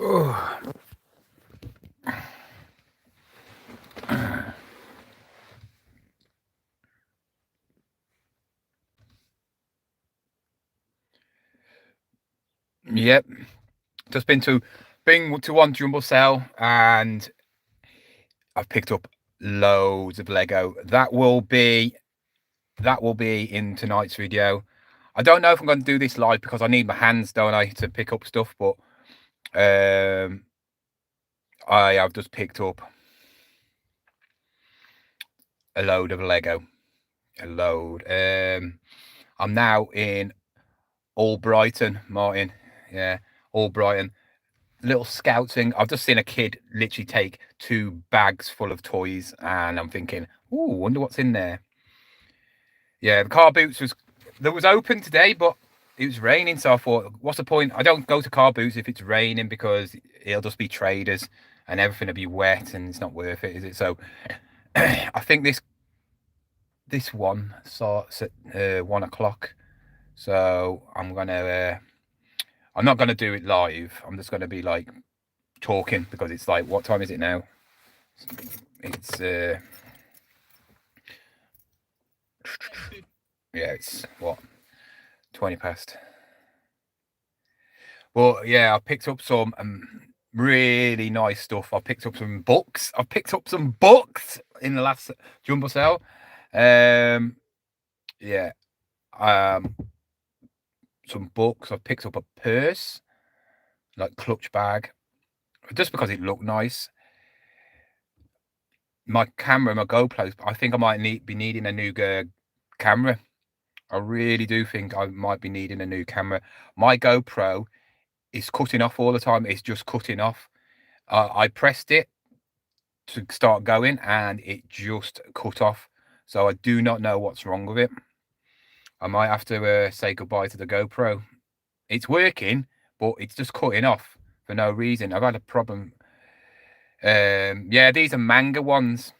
Oh. Yep. Just been to one jumble sale, and I've picked up loads of Lego. That will be in tonight's video. I don't know if I'm going to do this live because I need my hands, don't I, to pick up stuff, but I have just picked up a load of Lego. A load. I'm now in Albrighton, Martin. Yeah, Albrighton. Little scouting. I've just seen a kid literally take 2 bags full of toys, and I'm thinking, ooh, wonder what's in there. Yeah, the car boots was open today, but it was raining, so I thought, what's the point? I don't go to car boots if it's raining because it'll just be traders and everything will be wet and it's not worth it, is it? So I think this one starts at 1 o'clock. So I'm not gonna do it live. I'm just gonna be like talking because it's like, what time is it now? It's yeah, it's what, 20 past. Well, yeah, I picked up some really nice stuff. I picked up some books. In the last jumble sale. Yeah, some books. I picked up a purse, like clutch bag, just because it looked nice. My camera, my GoPro, I think I might be needing a new camera. I really do think I might be needing a new camera. My GoPro is cutting off all the time. It's just cutting off. I pressed it to start going and it just cut off. So I do not know what's wrong with it. I might have to say goodbye to the GoPro. It's working, but it's just cutting off for no reason. I've had a problem. Yeah, these are manga ones.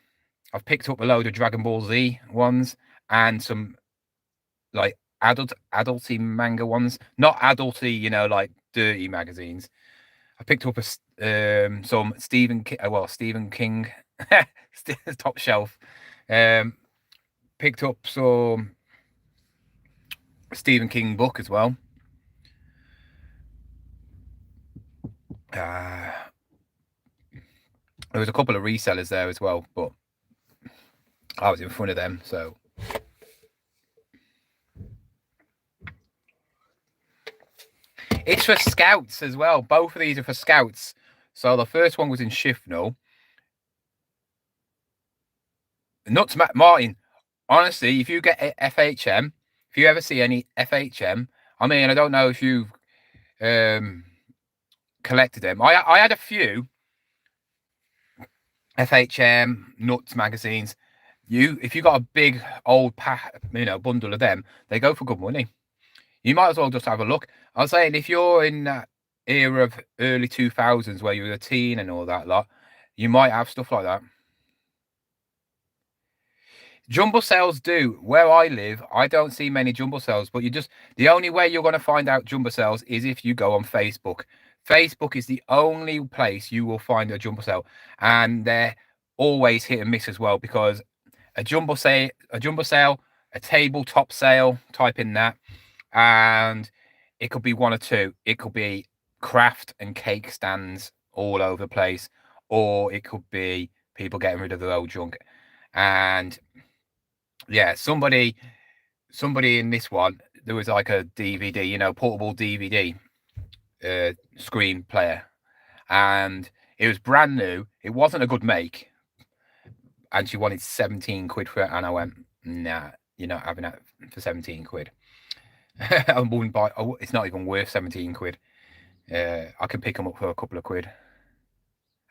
I've picked up a load of Dragon Ball Z ones and some like adulty manga ones. Not adulty, like dirty magazines. I picked up some Stephen King top shelf. Picked up some Stephen King book as well. There was a couple of resellers there as well, but I was in front of them, so. It's for scouts as well. Both of these are for scouts. So the first one was in Shifnal. Nuts, Martin. Honestly, if you get FHM, if you ever see any FHM, I mean, I don't know if you've collected them. I had a few FHM nuts magazines. If you got a big old bundle of them, they go for good money. You might as well just have a look. I was saying, if you're in that era of early 2000s where you were a teen and all that lot, you might have stuff like that. Jumble sales do. Where I live, I don't see many jumble sales, but the only way you're going to find out jumble sales is if you go on Facebook. Facebook is the only place you will find a jumble sale, and they're always hit and miss as well, because a jumble sale, a tabletop sale, type in that, and it could be one or two. It could be craft and cake stands all over the place, or it could be people getting rid of their old junk. And yeah, somebody in this one, there was like a DVD, portable DVD screen player, and it was brand new. It wasn't a good make, and she wanted 17 quid for it, and I went, nah, you're not having that for 17 quid. I wouldn't buy. It's not even worth 17 quid. I can pick them up for a couple of quid.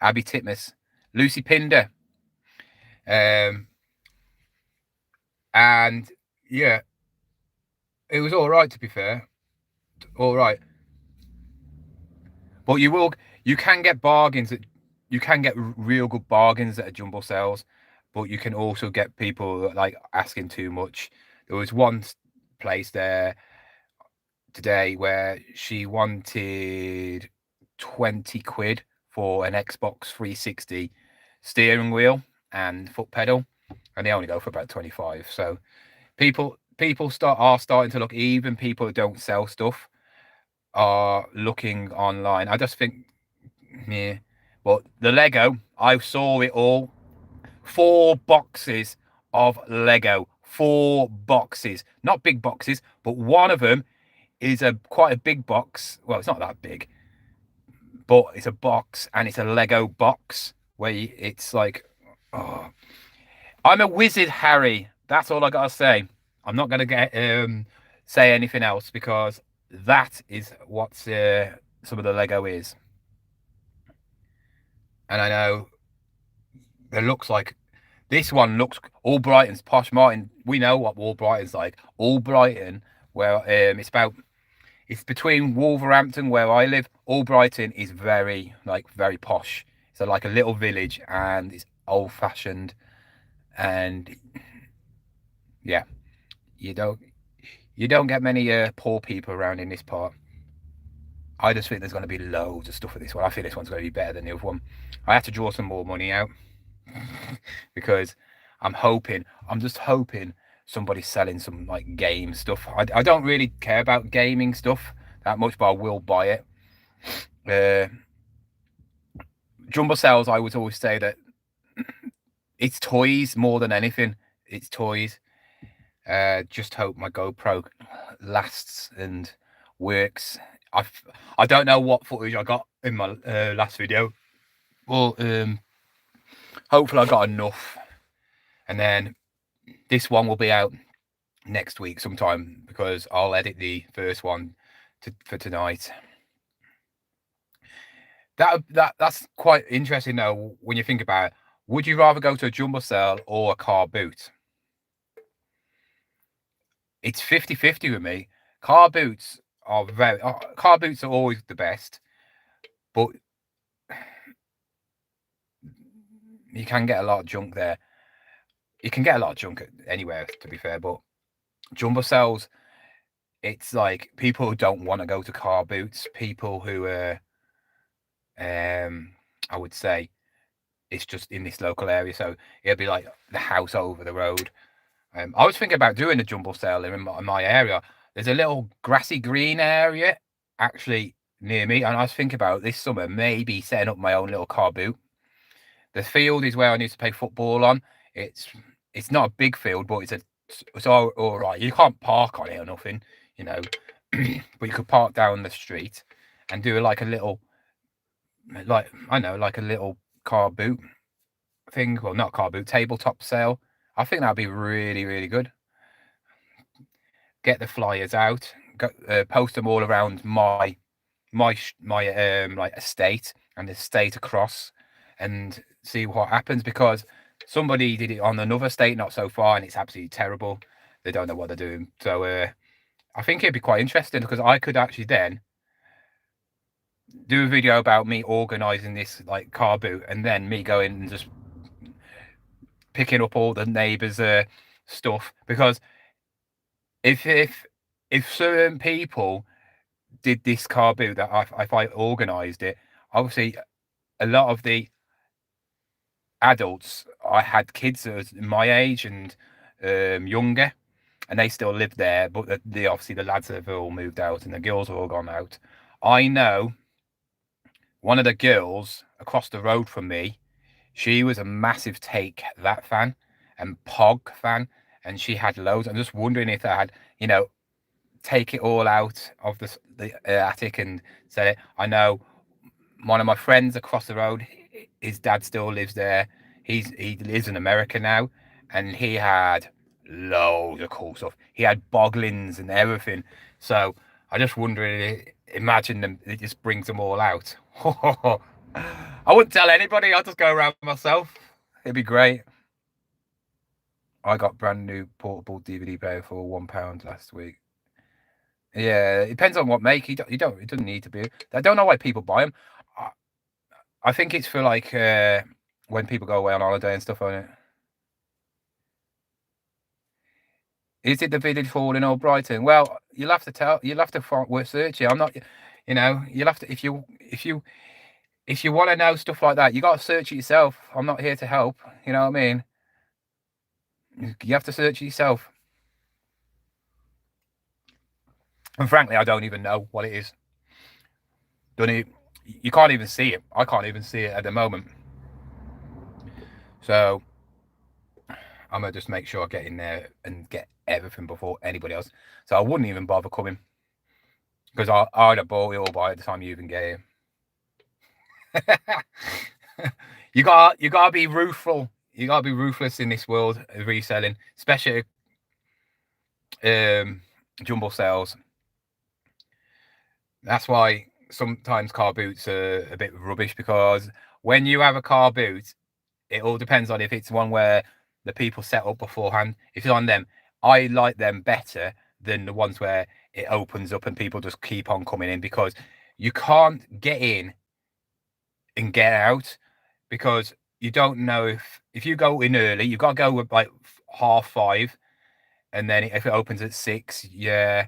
Abby Titmus, Lucy Pinder, and yeah, it was all right, to be fair. All right, but you can get bargains. You can get real good bargains at a jumble sales, but you can also get people like asking too much. There was one place there today where she wanted 20 quid for an Xbox 360 steering wheel and foot pedal, and they only go for about 25. So people are starting to look. Even people who don't sell stuff are looking online. I just think, yeah. But the Lego, I saw it all. 4 boxes of Lego. 4 boxes, not big boxes, but one of them is quite a big box. Well, it's not that big, but it's a box, and it's a Lego box where it's like, oh, I'm a wizard, Harry. That's all I gotta say. I'm not gonna say anything else, because that is what some of the Lego is. And I know it looks like this one looks Albrighton's Posh Martin. We know what Albrighton's like. Albrighton, well, it's between Wolverhampton, where I live. Albrighton is very posh. It's like a little village, and it's old fashioned, and yeah, you don't get many poor people around in this part. I just think there's going to be loads of stuff for this one. I think this one's going to be better than the other one. I have to draw some more money out because I'm just hoping somebody's selling some like game stuff. I don't really care about gaming stuff that much, but I will buy it. Jumble sales, I would always say that it's toys more than anything. It's toys. Just hope my GoPro lasts and works. I don't know what footage I got in my last video. Well, hopefully I got enough, and then this one will be out next week sometime, because I'll edit the first one for tonight. That's quite interesting though, when you think about it. Would you rather go to a jumble sale or a car boot? It's 50-50 with me. Car boots are always the best, but you can get a lot of junk there. You can get a lot of junk anywhere, to be fair, but jumble sales, it's like people who don't want to go to car boots, people who I would say it's just in this local area, so it'll be like the house over the road. I was thinking about doing a jumble sale in my area. There's a little grassy green area actually near me, and I was thinking about this summer maybe setting up my own little car boot. The field is where I used to play football on. It's not a big field, but it's all right. You can't park on it or nothing, but you could park down the street and do like a little, like a little car boot thing. Well, not car boot, tabletop sale. I think that'd be really, really good. Get the flyers out, post them all around my like estate and the estate across, and see what happens, because somebody did it on another estate not so far, and it's absolutely terrible. They don't know what they're doing. So I think it'd be quite interesting, because I could actually then do a video about me organizing this like car boot, and then me going and just picking up all the neighbors' stuff, because if certain people did this car boot, that if I organized it, obviously a lot of the adults, I had kids that was my age and younger, and they still live there, but the obviously the lads have all moved out and the girls have all gone out. I know one of the girls across the road from me, she was a massive Take That fan and Pog fan, and she had loads. I'm just wondering if I had, take it all out of the attic and sell it. I know one of my friends across the road, his dad still lives there. He lives in America now, and he had loads of cool stuff. He had boglins and everything. So I just wondering, imagine them, it just brings them all out. I wouldn't tell anybody. I'll just go around myself. It'd be great. I got brand new portable DVD player for £1 last week. Yeah, it depends on what make. It doesn't need to be. I don't know why people buy them. I think it's for like when people go away on holiday and stuff on it. Is it the Village Hall in Old Brighton? Well, you'll have to search it. I'm not. You know, you'll have to if you want to know stuff like that, you got to search it yourself. I'm not here to help. You know what I mean? You have to search it yourself. And frankly, I don't even know what it is. Don't you? You can't even see it. I can't even see it at the moment. So I'm gonna just make sure I get in there and get everything before anybody else. So I wouldn't even bother coming because I'd have bought it all by the time you even get here. You gotta be ruthless. You gotta be ruthless in this world of reselling, especially jumble sales. That's why sometimes car boots are a bit rubbish, because when you have a car boot, it all depends on if it's one where the people set up beforehand. If it's on them, I like them better than the ones where it opens up and people just keep on coming in, because you can't get in and get out, because you don't know if you go in early, you've got to go with like 5:30, and then if it opens at 6, yeah,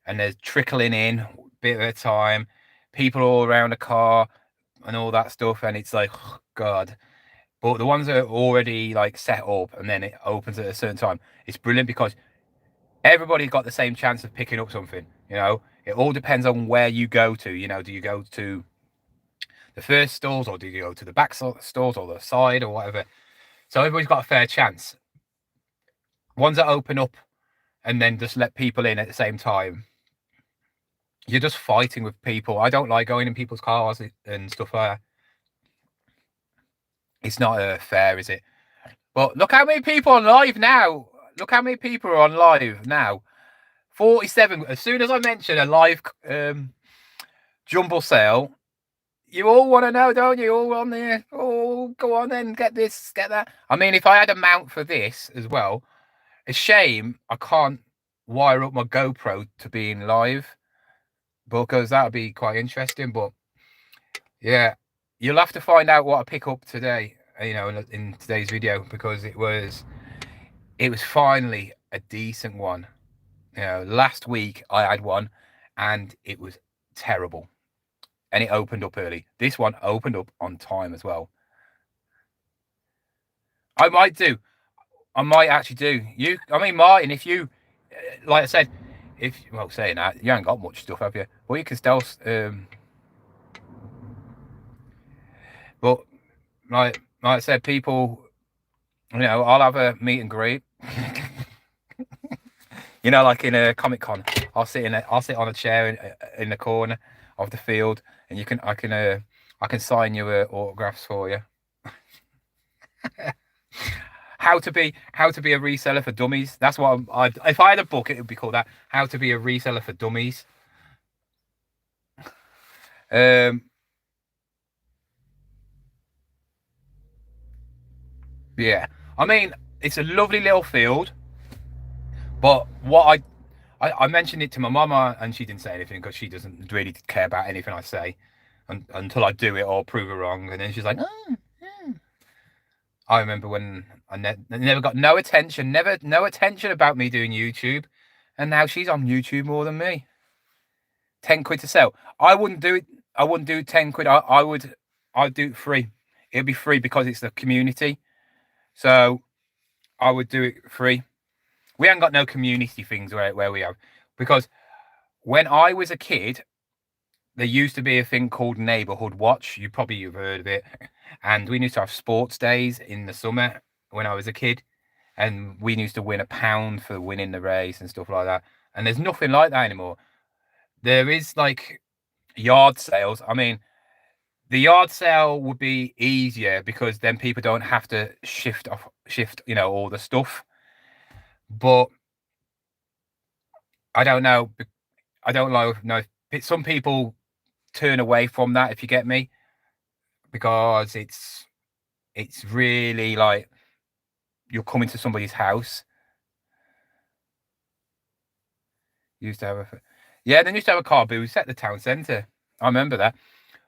and there's trickling in a bit at a time, people all around the car and all that stuff, and it's like, oh, God. But the ones that are already like set up and then it opens at a certain time, it's brilliant because everybody's got the same chance of picking up something. You know, it all depends on where you go to. You know, do you go to the first stalls, or do you go to the back stalls, or the side, or whatever? So everybody's got a fair chance. Ones that open up and then just let people in at the same time, you're just fighting with people. I don't like going in people's cars and stuff like that. It's not fair, is it? But look how many people are live now. Look how many people are on live now. 47. As soon as I mention a live jumble sale, you all want to know, don't you? All on there. Oh, go on then, get this, get that. I mean, if I had a mount for this as well, a shame I can't wire up my GoPro to being live, because that would be quite interesting. But yeah, you'll have to find out what I pick up today, you know, in today's video, because it was finally a decent one. You know, last week I had one and it was terrible, and it opened up early. This one opened up on time as well. I might actually do. I mean, Martin, if you, like I said, well, saying that, you haven't got much stuff, have you? Well, you can still, but like I said, people, you know, I'll have a meet and greet. You know, like in a Comic Con, I'll sit on a chair in the corner of the field, and I can sign you autographs for you. How to be a reseller for dummies. That's what if I had a book, it would be called that. How to be a reseller for dummies. Yeah, I mean, it's a lovely little field, but what I mentioned it to my mama, and she didn't say anything because she doesn't really care about anything I say until I do it or prove it wrong, and then she's like, oh. I remember when I never got no attention about me doing YouTube, and now she's on YouTube more than me. 10 quid to sell. I wouldn't do it. I wouldn't do 10 quid. I'd do it free. It'd be free because it's the community. So I would do it free. We haven't got no community things where we have, because when I was a kid, there used to be a thing called Neighborhood Watch. You probably have heard of it. And we used to have sports days in the summer when I was a kid, and we used to win £1 for winning the race and stuff like that. And there's nothing like that anymore. There is like yard sales. I mean, the yard sale would be easier because then people don't have to shift, you know, all the stuff. But I don't know. I don't know. Some people turn away from that, if you get me, because it's really like you're coming to somebody's house. Used to have they used to have a car booth at the town centre. I remember that.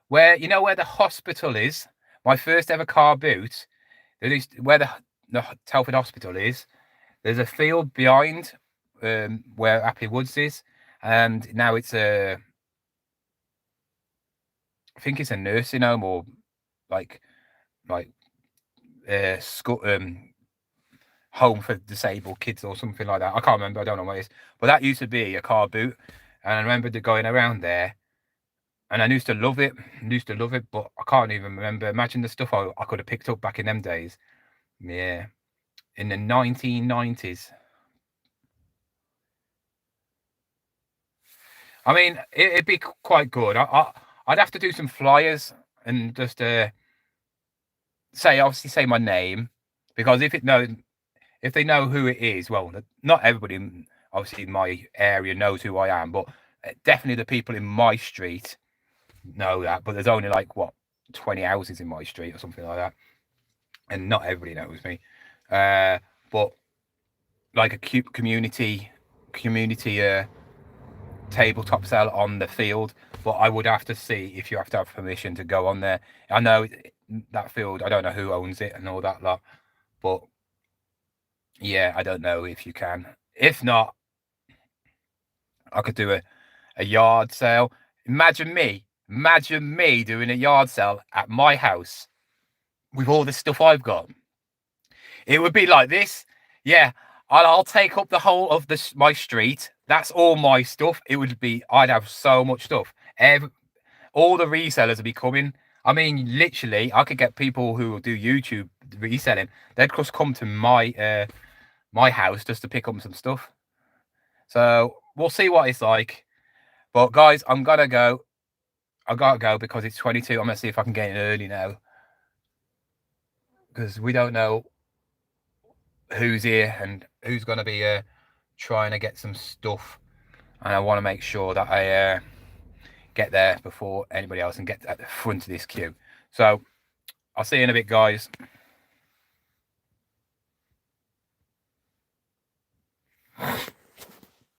Where, you know, where the hospital is, my first ever car boot, where the Telford Hospital is, there's a field behind where Happy Woods is, and now it's a I think it's a nursing home or like like school home for disabled kids or something like that. I can't remember. I don't know what it is. But that used to be a car boot, and I remember going around there, and I used to love it. Used to love it, but I can't even remember. Imagine the stuff I could have picked up back in them days. Yeah, in the 1990s. I mean, it'd be quite good. I'd have to do some flyers and just obviously say my name, because if they know who it is, well, not everybody obviously in my area knows who I am, but definitely the people in my street know that. But there's only like what 20 houses in my street or something like that, and not everybody knows me. But like a cute community tabletop sale on the field, but I would have to see if you have to have permission to go on there. I know that field, I don't know who owns it and all that lot, but yeah, I don't know if you can. If not, I could do a yard sale. Imagine me doing a yard sale at my house with all the stuff I've got. It would be like this. Yeah, I'll take up the whole of my street. That's all my stuff. I'd have so much stuff. All the resellers would be coming. I mean, literally, I could get people who will do YouTube reselling. They'd just come to my house just to pick up some stuff. So we'll see what it's like. But guys, I'm gonna go. I gotta go because it's 22. I'm gonna see if I can get in early now, because we don't know who's here and who's gonna be trying to get some stuff, and I want to make sure that I get there before anybody else and get at the front of this queue. So I'll see you in a bit, guys.